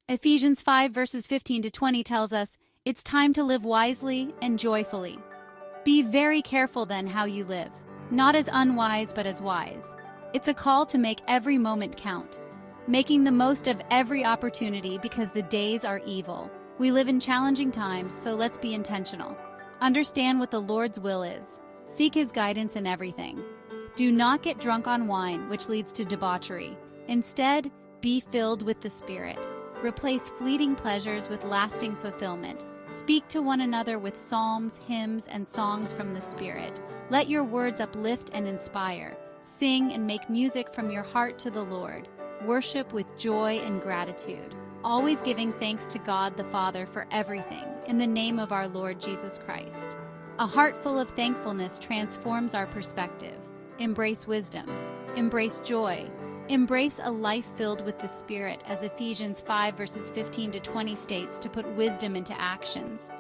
Ephesians 5 verses 15 to 20 tells us, it's time to live wisely and joyfully. Be very careful then how you live, not as unwise but as wise. It's a call to make every moment count, making the most of every opportunity because the days are evil. We live in challenging times, so let's be intentional. Understand what the Lord's will is. Seek His guidance in everything. Do not get drunk on wine, which leads to debauchery. Instead, be filled with the Spirit. Replace fleeting pleasures with lasting fulfillment. Speak to one another with psalms, hymns, and songs from the Spirit. Let your words uplift and inspire. Sing and make music from your heart to the Lord. Worship with joy and gratitude, always giving thanks to God the Father for everything, in the name of our Lord Jesus Christ. A heart full of thankfulness transforms our perspective. Embrace wisdom. Embrace joy. Embrace a life filled with the Spirit, as Ephesians 5 verses 15 to 20 states, to put wisdom into actions.